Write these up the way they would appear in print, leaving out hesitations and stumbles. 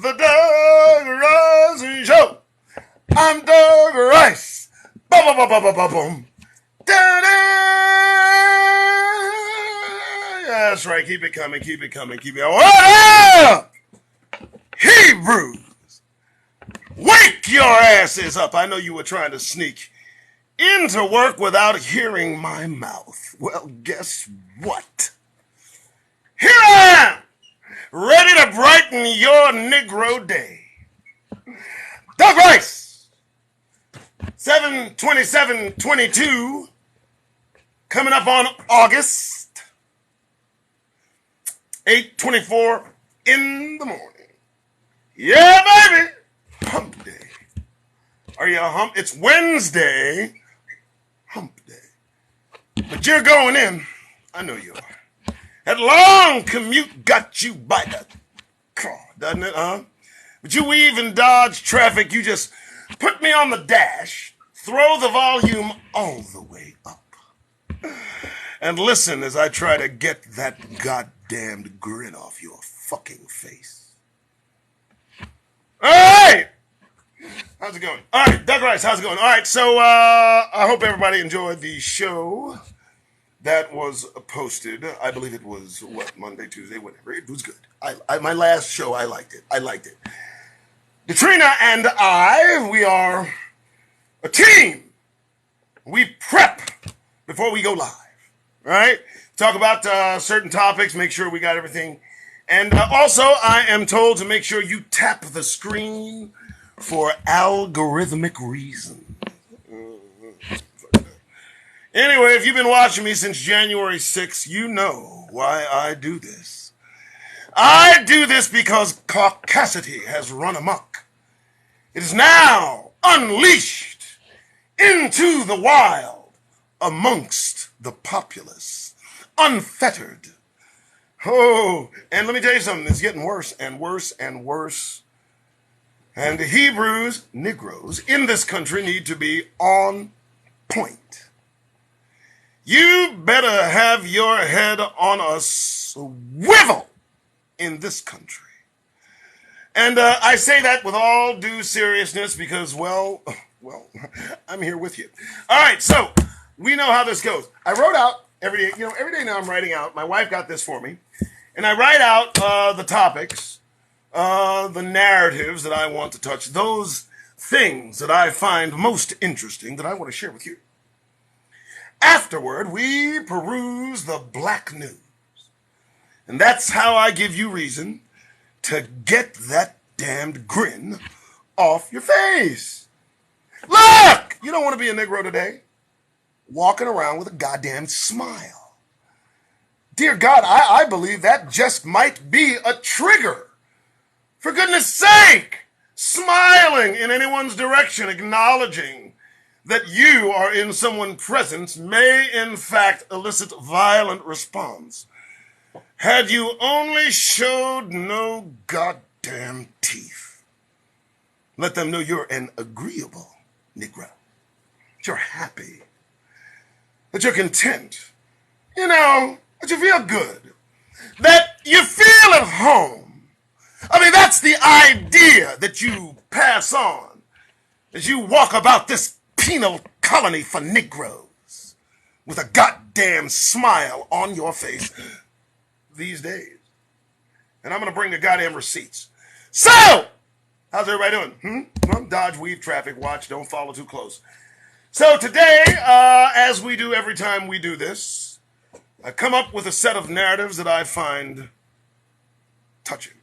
the Doug Rice Show. I'm Doug Rice. Boom, boom, boom, boom, boom, boom. That's right. Keep it coming. Keep it coming. Keep it. What up, Hebrews? Wake your asses up. I know you were trying to sneak into work without hearing my mouth. Well, guess what? Here I am, ready to brighten your Negro day. Doug Rice, 7/27/22, coming up on August, 8:24 in the morning. Yeah, baby, hump day. Are you a hump? It's Wednesday, hump day. But you're going in. I know you are. That long commute got you by the car, doesn't it, huh? But you weave and dodge traffic. You just put me on the dash, throw the volume all the way up, and listen as I try to get that goddamned grin off your fucking face. All right! How's it going? All right, Doug Rice, how's it going? All right, so I hope everybody enjoyed the show that was posted. I believe it was, Monday, Tuesday, whatever. It was good. My last show, I liked it. Katrina and I, we are a team. We prep before we go live, all right? Talk about certain topics, make sure we got everything. And also, I am told to make sure you tap the screen for algorithmic reasons. Anyway, if you've been watching me since January 6th, you know why I do this. I do this because caucasity has run amok. It is now unleashed into the wild amongst the populace, unfettered. Oh, and let me tell you something, it's getting worse and worse and worse. And the Hebrews, Negroes, in this country need to be on point. You better have your head on a swivel in this country. And I say that with all due seriousness because, well, I'm here with you. All right, so we know how this goes. I wrote out every day now I'm writing out. My wife got this for me. And I write out the topics, the narratives that I want to touch, those things that I find most interesting that I want to share with you. Afterward, we peruse the black news. And that's how I give you reason to get that damned grin off your face. Look! You don't want to be a Negro today, walking around with a goddamn smile. Dear God, I believe that just might be a trigger. For goodness sake, smiling in anyone's direction, acknowledging that you are in someone's presence may in fact elicit violent response. Had you only showed no goddamn teeth. Let them know you're an agreeable Negro. That you're happy. That you're content. That you feel good. That you feel at home. I mean, that's the idea that you pass on as you walk about this penal colony for Negroes with a goddamn smile on your face these days. And I'm going to bring the goddamn receipts. So, how's everybody doing? Well, dodge, weave, traffic, watch, don't follow too close. So today, as we do every time we do this, I come up with a set of narratives that I find touching.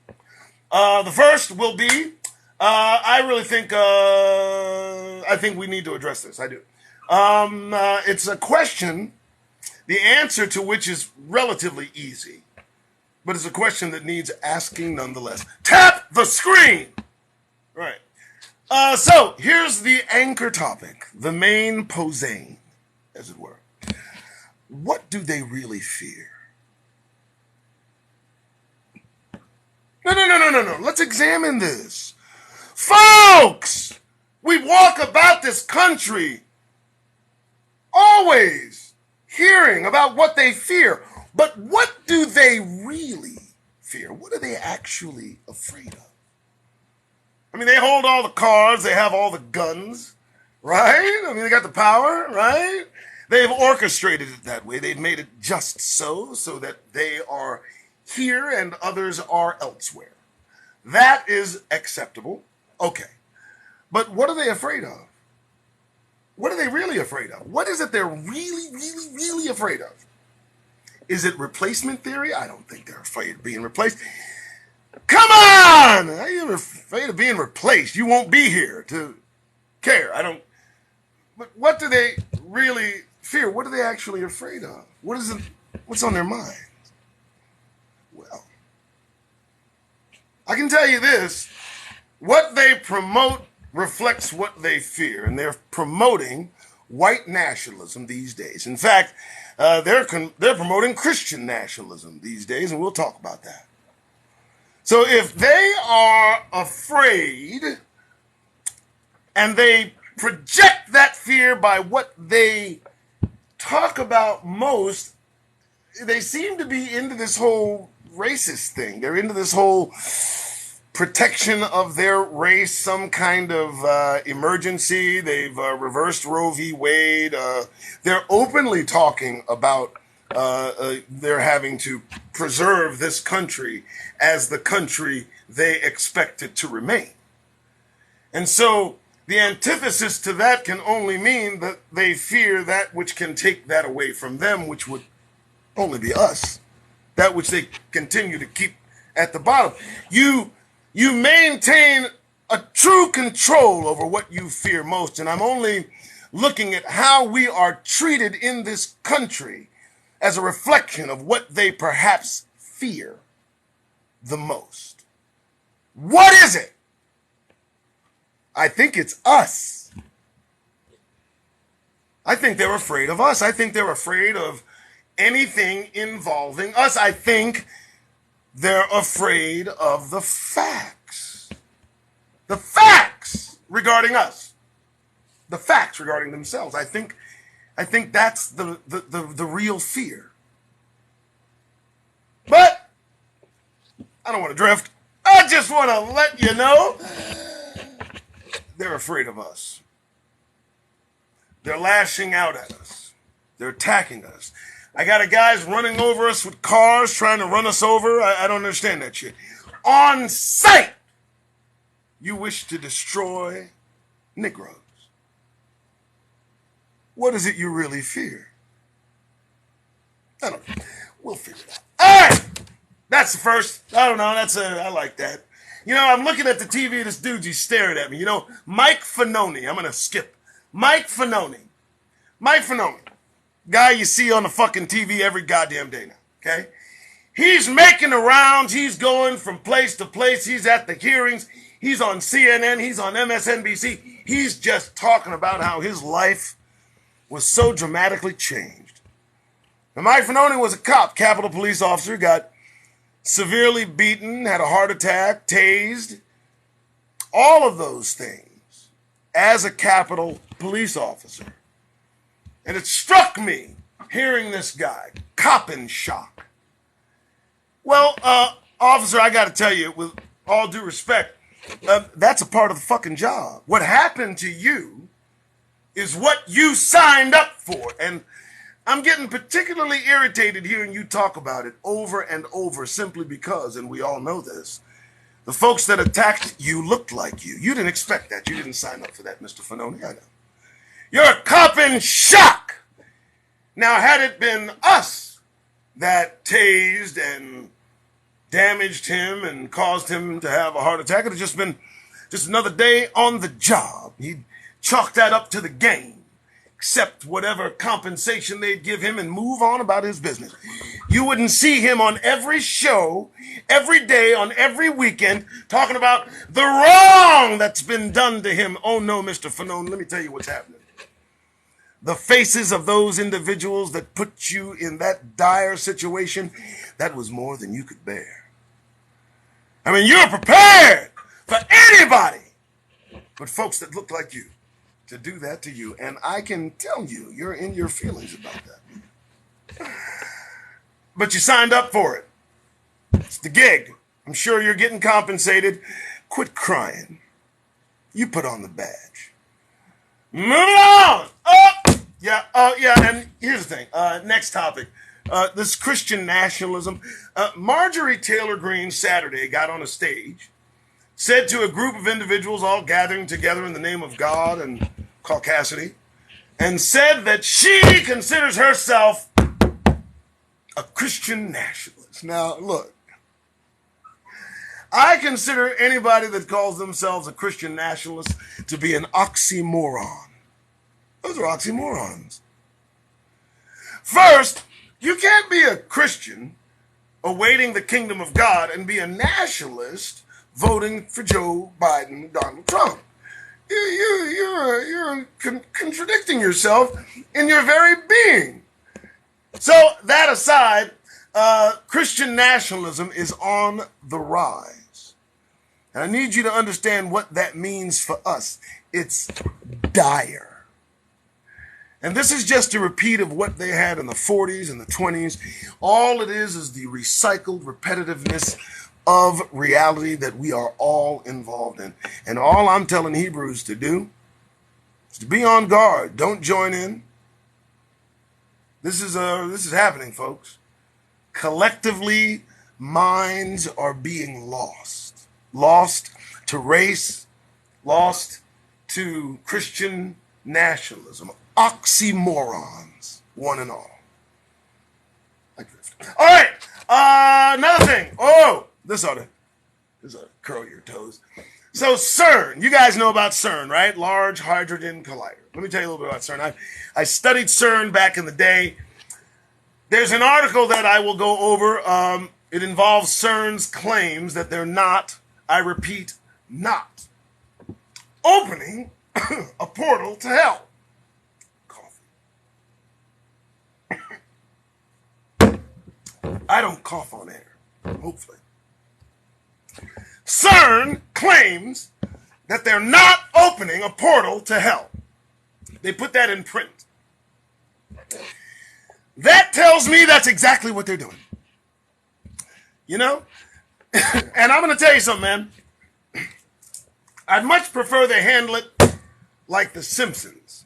The first will be, I think we need to address this. I do. It's a question, the answer to which is relatively easy, but it's a question that needs asking nonetheless. Tap the screen! Right. So here's the anchor topic, the main posing, as it were. What do they really fear? No. Let's examine this. Folks, we walk about this country always hearing about what they fear. But what do they really fear? What are they actually afraid of? I mean, they hold all the cars, they have all the guns, right? I mean, they got the power, right? They've orchestrated it that way. They've made it just so that they are here and others are elsewhere. That is acceptable. Okay. But what are they afraid of? What are they really afraid of? What is it they're really, really, really afraid of? Is it replacement theory? I don't think they're afraid of being replaced. Come on! Are you afraid of being replaced? You won't be here to care. But what do they really fear? What are they actually afraid of? What's on their mind? Well, I can tell you this. What they promote reflects what they fear, and they're promoting white nationalism these days. In fact, they're promoting Christian nationalism these days, and we'll talk about that. So if they are afraid and they project that fear by what they talk about most, they seem to be into this whole racist thing. They're into this whole protection of their race, some kind of emergency. They've reversed Roe v. Wade. They're openly talking about they're having to preserve this country as the country they expect it to remain. And so the antithesis to that can only mean that they fear that which can take that away from them, which would only be us, that which they continue to keep at the bottom. You maintain a true control over what you fear most, and I'm only looking at how we are treated in this country as a reflection of what they perhaps fear the most. What is it? I think it's us. I think they're afraid of us. I think they're afraid of anything involving us. I think they're afraid of the facts. The facts regarding us. The facts regarding themselves. I think that's the real fear. But I don't want to drift. I just want to let you know they're afraid of us. They're lashing out at us. They're attacking us. I got guys running over us with cars, trying to run us over. I don't understand that shit. On sight, you wish to destroy Negroes. What is it you really fear? I don't know. We'll figure it out. All right. That's the first. I don't know. I like that. You know, I'm looking at the TV. This dude, he's staring at me. You know, Mike Fanoni. I'm going to skip. Mike Fanoni. Guy you see on the fucking TV every goddamn day now. Okay? He's making the rounds. He's going from place to place. He's at the hearings. He's on CNN. He's on MSNBC. He's just talking about how his life was so dramatically changed. Now, Mike Fanoni was a cop, Capitol Police officer, got severely beaten, had a heart attack, tased, all of those things as a Capitol Police officer. And it struck me hearing this guy, cop in shock. Well, officer, I got to tell you, with all due respect, that's a part of the fucking job. What happened to you is what you signed up for. And I'm getting particularly irritated hearing you talk about it over and over simply because, and we all know this, the folks that attacked you looked like you. You didn't expect that. You didn't sign up for that, Mr. Fanoni. I know. You're a cop in shock. Now, had it been us that tased and damaged him and caused him to have a heart attack, it would have just been just another day on the job. He'd chalk that up to the game, accept whatever compensation they'd give him and move on about his business. You wouldn't see him on every show, every day, on every weekend, talking about the wrong that's been done to him. Oh no, Mr. Fanone, let me tell you what's happening. The faces of those individuals that put you in that dire situation, that was more than you could bear. I mean, you're prepared for anybody but folks that look like you to do that to you. And I can tell you, you're in your feelings about that. But you signed up for it. It's the gig. I'm sure you're getting compensated. Quit crying. you put on the badge. Moving on. And here's the thing. Next topic. This Christian nationalism. Marjorie Taylor Greene Saturday got on a stage, said to a group of individuals all gathering together in the name of God and caucasity, and said that she considers herself a Christian nationalist. Now, look, I consider anybody that calls themselves a Christian nationalist to be an oxymoron. Those are oxymorons. First, you can't be a Christian awaiting the kingdom of God and be a nationalist voting for Joe Biden and Donald Trump. You're contradicting yourself in your very being. So that aside, Christian nationalism is on the rise. And I need you to understand what that means for us. It's dire. And this is just a repeat of what they had in the 40s and the 20s. All it is the recycled repetitiveness of reality that we are all involved in. And all I'm telling Hebrews to do is to be on guard. Don't join in. This is happening, folks. Collectively, minds are being lost. Lost to race, lost to Christian nationalism. Oxymorons, one and all. All right, another thing. Oh, this ought to curl your toes. So CERN, you guys know about CERN, right? Large Hadron Collider. Let me tell you a little bit about CERN. I studied CERN back in the day. There's an article that I will go over. It involves CERN's claims that they're not, I repeat, not opening a portal to hell. I don't cough on air, hopefully. CERN claims that they're not opening a portal to hell. They put that in print. That tells me that's exactly what they're doing. You know? And I'm going to tell you something, man. I'd much prefer they handle it like The Simpsons.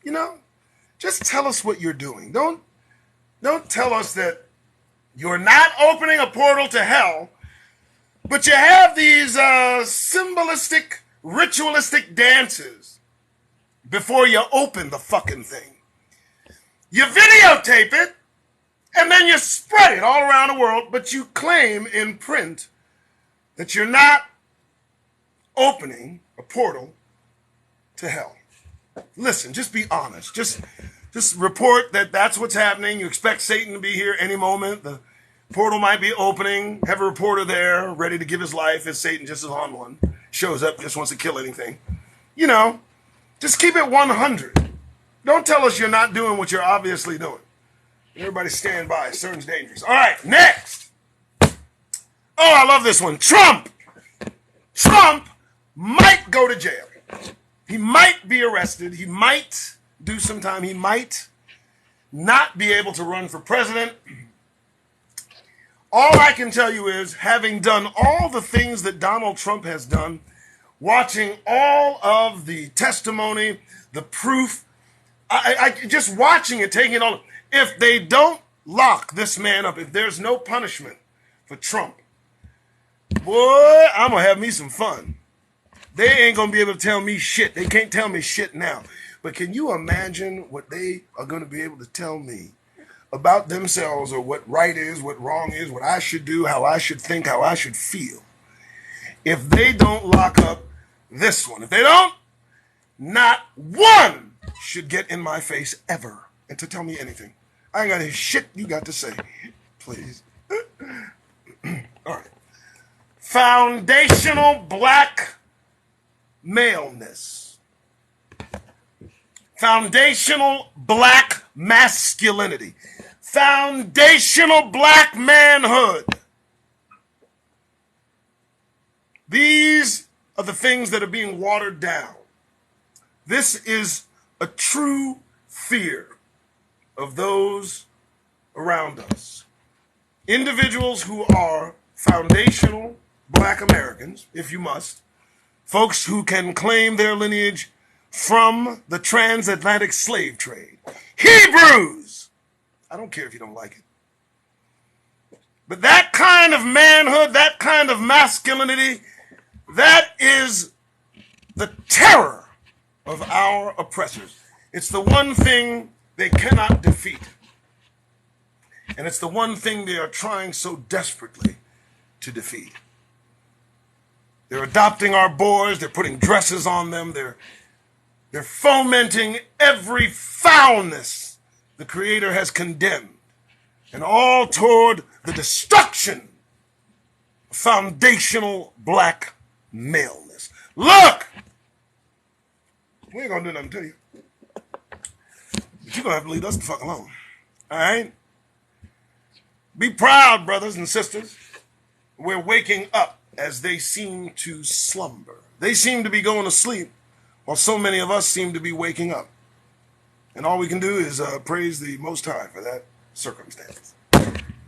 You know? Just tell us what you're doing. Don't tell us that you're not opening a portal to hell, but you have these symbolistic, ritualistic dances before you open the fucking thing. You videotape it, and then you spread it all around the world, but you claim in print that you're not opening a portal to hell. Listen, just be honest. Just report that that's what's happening. You expect Satan to be here any moment. The portal might be opening. Have a reporter there ready to give his life if Satan just is on one. Shows up, just wants to kill anything. You know, just keep it 100. Don't tell us you're not doing what you're obviously doing. Everybody stand by. CERN's dangerous. All right, next. Oh, I love this one. Trump. Trump might go to jail. He might be arrested. He might do some time. He might not be able to run for president. All I can tell you is, having done all the things that Donald Trump has done, watching all of the testimony, the proof, I just watching it, taking it all. If they don't lock this man up, if there's no punishment for Trump, boy, I'm going to have me some fun. They ain't going to be able to tell me shit. They can't tell me shit now. But can you imagine what they are going to be able to tell me about themselves, or what right is, what wrong is, what I should do, how I should think, how I should feel, if they don't lock up this one? If they don't, not one should get in my face ever and to tell me anything. I ain't got any shit you got to say. Please. All right. Foundational black maleness. Foundational black masculinity. Foundational black manhood. These are the things that are being watered down. This is a true fear of those around us. Individuals who are foundational black Americans, if you must, folks who can claim their lineage from the transatlantic slave trade. Hebrews! I don't care if you don't like it. But that kind of manhood, that kind of masculinity, that is the terror of our oppressors. It's the one thing they cannot defeat. And it's the one thing they are trying so desperately to defeat. They're adopting our boys, they're putting dresses on them, they're fomenting every foulness the Creator has condemned, and all toward the destruction of foundational black maleness. Look! We ain't gonna do nothing to you. But you're gonna have to leave us the fuck alone. All right? Be proud, brothers and sisters. We're waking up as they seem to slumber. They seem to be going to sleep, while so many of us seem to be waking up. And all we can do is praise the Most High for that circumstance.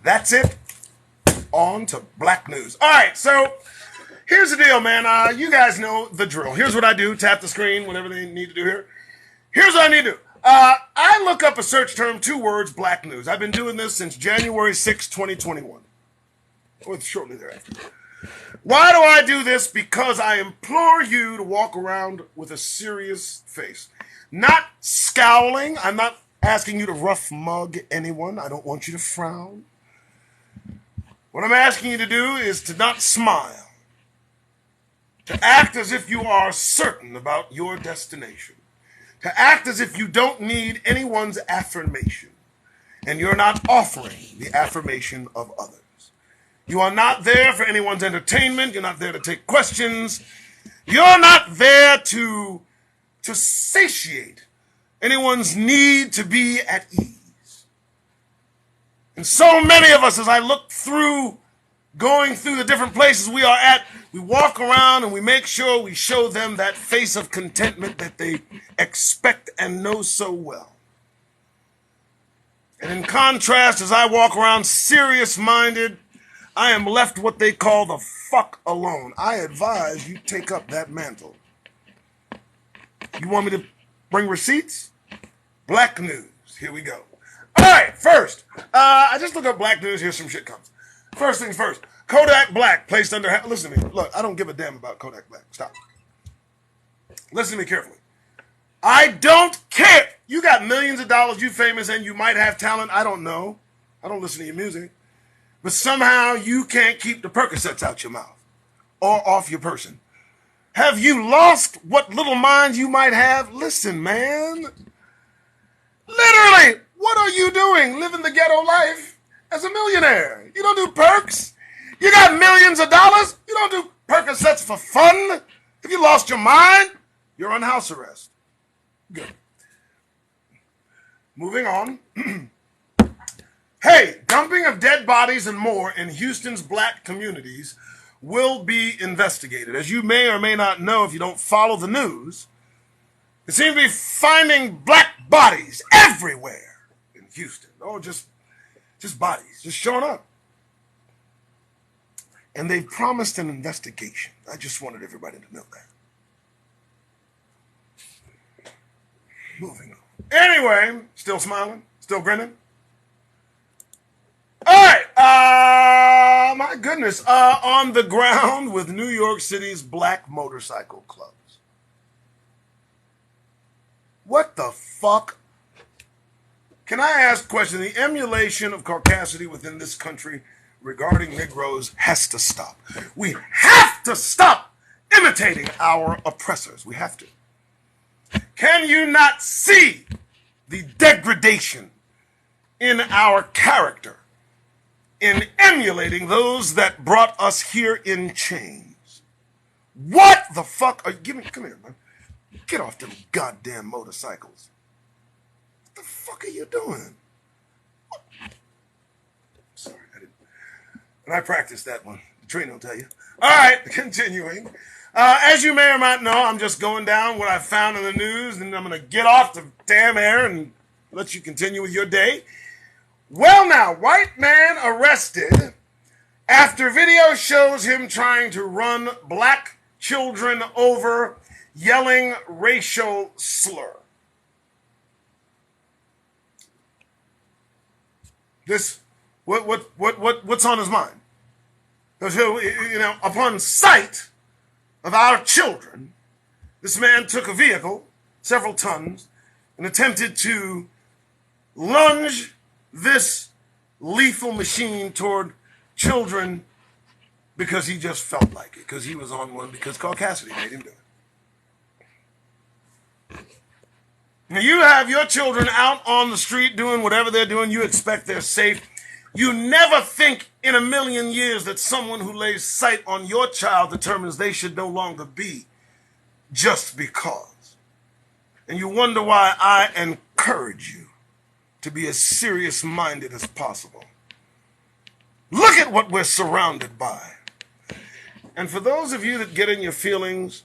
That's it. On to black news. All right, so here's the deal, man. You guys know the drill. Here's what I do. Tap the screen, whatever they need to do here. Here's what I need to do. I look up a search term, 2 words, black news. I've been doing this since January 6, 2021. Or shortly thereafter. Why do I do this? Because I implore you to walk around with a serious face. Not scowling. I'm not asking you to rough mug anyone. I don't want you to frown. What I'm asking you to do is to not smile. To act as if you are certain about your destination. To act as if you don't need anyone's affirmation. And you're not offering the affirmation of others. You are not there for anyone's entertainment. You're not there to take questions. You're not there to satiate anyone's need to be at ease. And so many of us, as I look through, going through the different places we are at, we walk around and we make sure we show them that face of contentment that they expect and know so well. And in contrast, as I walk around serious-minded, I am left what they call the fuck alone. I advise you take up that mantle. You want me to bring receipts? Black news. Here we go. All right, first, I just look up black news. Here's some shit comes. First things first. Kodak Black placed under... Listen to me. Look, I don't give a damn about Kodak Black. Stop. Listen to me carefully. I don't care. You got millions of dollars, you famous, and you might have talent. I don't know. I don't listen to your music. But somehow you can't keep the Percocets out your mouth or off your person. Have you lost what little mind you might have? Listen, man. Literally, what are you doing living the ghetto life as a millionaire? You don't do perks. You got millions of dollars. You don't do Percocets for fun. If you lost your mind, you're on house arrest. Good. Moving on. Hey, dumping of dead bodies and more in Houston's black communities will be investigated. As you may or may not know if you don't follow the news, they seem to be finding black bodies everywhere in Houston. Oh, just bodies, just showing up. And they've promised an investigation. I just wanted everybody to know that. Moving on. Anyway, still smiling, still grinning. All right, my goodness, on the ground with New York City's black motorcycle clubs. What the fuck? Can I ask a question? The emulation of caucasity within this country regarding Negroes has to stop. We have to stop imitating our oppressors. We have to. Can you not see the degradation in our character in emulating those that brought us here in chains? What the fuck are you... Come here, man. Get off them goddamn motorcycles. What the fuck are you doing? Sorry, I didn't... And I practiced that one. The train will tell you. All right, continuing. As you may or might know, I'm just going down what I found in the news, and I'm going to get off the damn air and let you continue with your day. Well now, white man arrested after video shows him trying to run black children over yelling racial slur. What's on his mind? Upon sight of our children, this man took a vehicle, several tons, and attempted to lunge this lethal machine toward children because he just felt like it, because he was on one, because Caucasity made him do it. Now you have your children out on the street doing whatever they're doing. You expect they're safe. You never think in a million years that someone who lays sight on your child determines they should no longer be just because. And you wonder why I encourage you to be as serious-minded as possible. Look at what we're surrounded by. And for those of you that get in your feelings,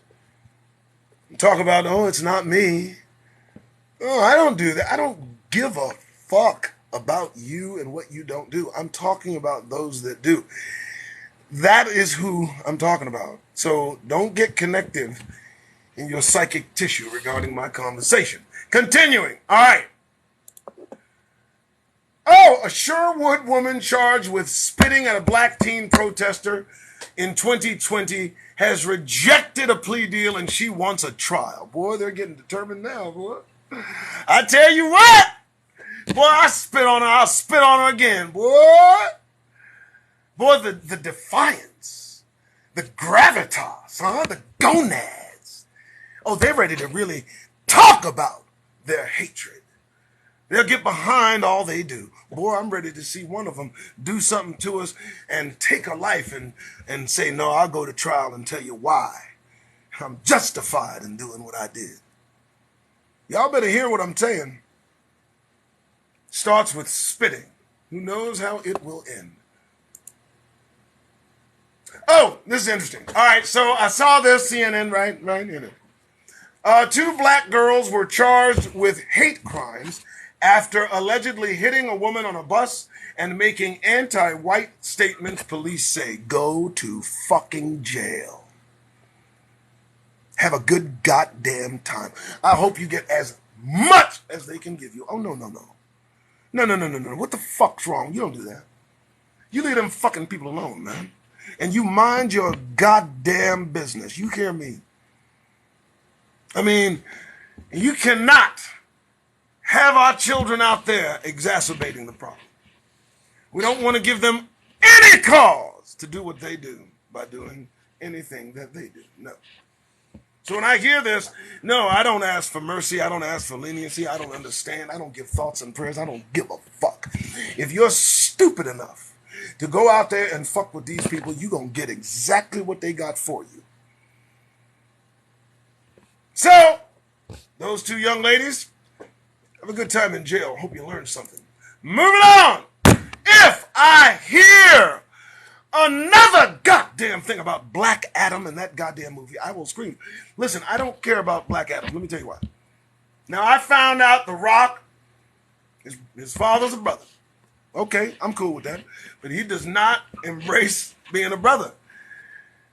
talk about, oh, it's not me. Oh, I don't do that. I don't give a fuck about you and what you don't do. I'm talking about those that do. That is who I'm talking about. So don't get connected in your psychic tissue regarding my conversation. Continuing. All right. Oh, a Sherwood woman charged with spitting at a black teen protester in 2020 has rejected a plea deal and she wants a trial. Boy, they're getting determined now, boy. I tell you what. Boy, I spit on her. I'll spit on her again, boy. Boy, the defiance, the gravitas, the gonads. Oh, they're ready to really talk about their hatred. They'll get behind all they do. Boy, I'm ready to see one of them do something to us and take a life and say, no, I'll go to trial and tell you why. I'm justified in doing what I did. Y'all better hear what I'm saying. Starts with spitting. Who knows how it will end? Oh, this is interesting. All right, so I saw this, CNN, right in it. 2 black girls were charged with hate crimes after allegedly hitting a woman on a bus and making anti-white statements. Police say, go to fucking jail. Have a good goddamn time. I hope you get as much as they can give you. Oh, no. No. What the fuck's wrong? You don't do that. You leave them fucking people alone, man. And you mind your goddamn business. You hear me? I mean, you cannot have our children out there exacerbating the problem. We don't want to give them any cause to do what they do by doing anything that they do. No. So when I hear this, no, I don't ask for mercy. I don't ask for leniency. I don't understand. I don't give thoughts and prayers. I don't give a fuck. If you're stupid enough to go out there and fuck with these people, you're going to get exactly what they got for you. So, those 2 young ladies, have a good time in jail. Hope you learned something. Moving on. If I hear another goddamn thing about Black Adam and that goddamn movie, I will scream. Listen, I don't care about Black Adam. Let me tell you why. Now, I found out The Rock, his father's a brother. Okay, I'm cool with that. But he does not embrace being a brother.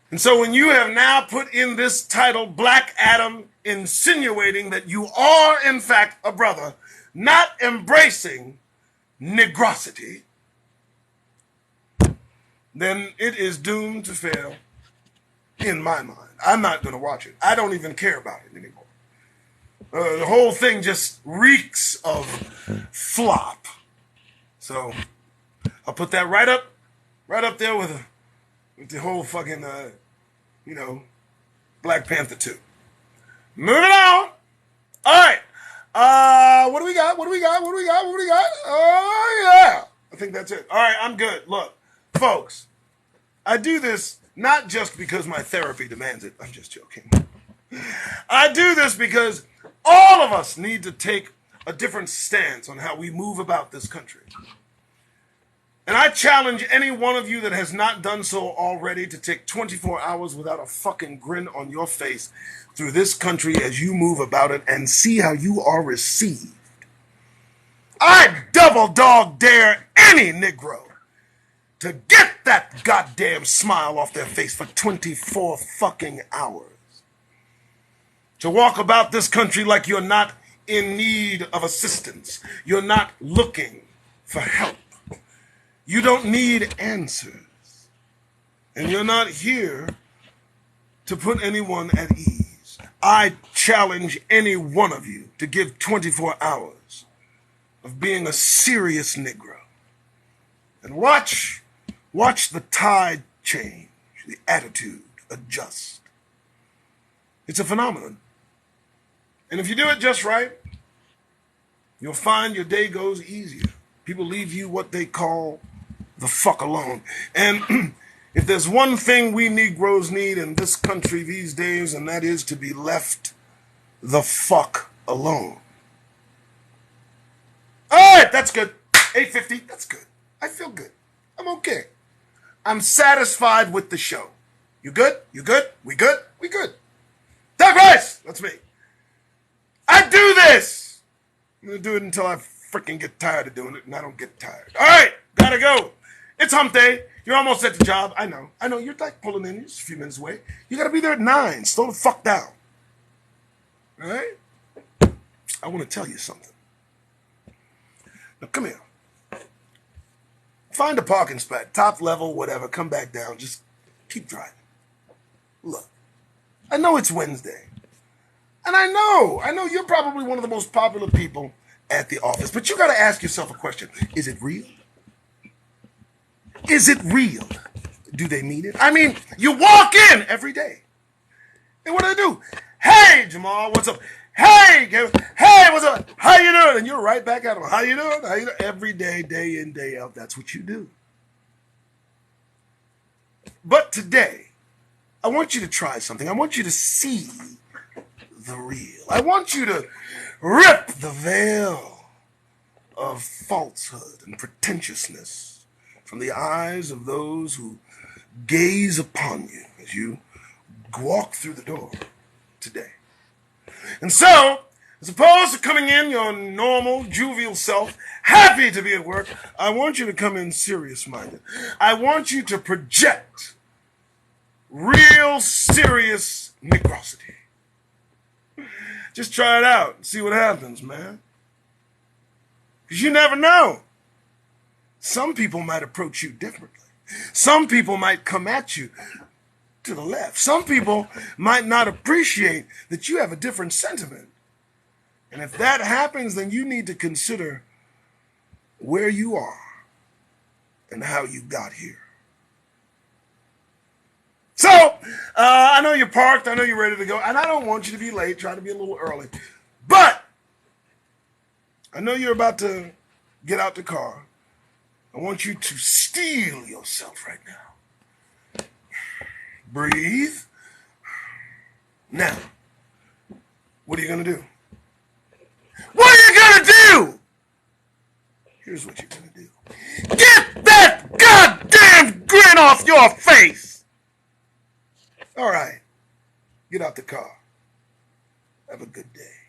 And so when you have now put in this title, Black Adam, insinuating that you are, in fact, a brother, not embracing negrosity, then it is doomed to fail in my mind. I'm not going to watch it. I don't even care about it anymore. The whole thing just reeks of flop. So I'll put that right up there with the whole fucking, Black Panther 2. Moving on. All right. What do we got? Oh, yeah. I think that's it. All right, I'm good. Look. Folks, I do this not just because my therapy demands it. I'm just joking. I do this because all of us need to take a different stance on how we move about this country. And I challenge any one of you that has not done so already to take 24 hours without a fucking grin on your face through this country as you move about it and see how you are received. I double dog dare any Negro to get that goddamn smile off their face for 24 fucking hours. To walk about this country like you're not in need of assistance. You're not looking for help. You don't need answers. And you're not here to put anyone at ease. I challenge any one of you to give 24 hours of being a serious Negro. And watch the tide change, the attitude adjust. It's a phenomenon. And if you do it just right, you'll find your day goes easier. People leave you what they call the fuck alone. And if there's one thing we Negroes need in this country these days, and that is to be left the fuck alone. All right, that's good. 8:50, that's good. I feel good. I'm okay. I'm satisfied with the show. You good? You good? We good? We good. Doug Rice, that's me. I do this. I'm going to do it until I freaking get tired of doing it, and I don't get tired. All right, gotta go. It's hump day. You're almost at the job. I know. You're like pulling in. You're just a few minutes away. You got to be there at 9. Slow the fuck down. All right? I want to tell you something. Now, come here. Find a parking spot, top level, whatever. Come back down. Just keep driving. Look, I know it's Wednesday. And I know you're probably one of the most popular people at the office. But you got to ask yourself a question. Is it real? Is it real? Do they mean it? I mean, you walk in every day. And what do? Hey, Jamal, what's up? Hey, what's up? How you doing? And you're right back at them. How you doing? How you doing? Every day, day in, day out, that's what you do. But today, I want you to try something. I want you to see the real. I want you to rip the veil of falsehood and pretentiousness from the eyes of those who gaze upon you as you walk through the door today. And so, as opposed to coming in your normal, jovial self, happy to be at work, I want you to come in serious-minded. I want you to project real, serious Negrosity. Just try it out and see what happens, man. Because you never know. Some people might approach you differently. Some people might come at you to the left. Some people might not appreciate that you have a different sentiment. And if that happens, then you need to consider where you are and how you got here. So, I know you're parked. I know you're ready to go. And I don't want you to be late. Try to be a little early. But I know you're about to get out the car. I want you to steel yourself right now. Breathe. Now, what are you going to do? What are you going to do? Here's what you're going to do. Get that goddamn grin off your face. All right. Get out the car. Have a good day.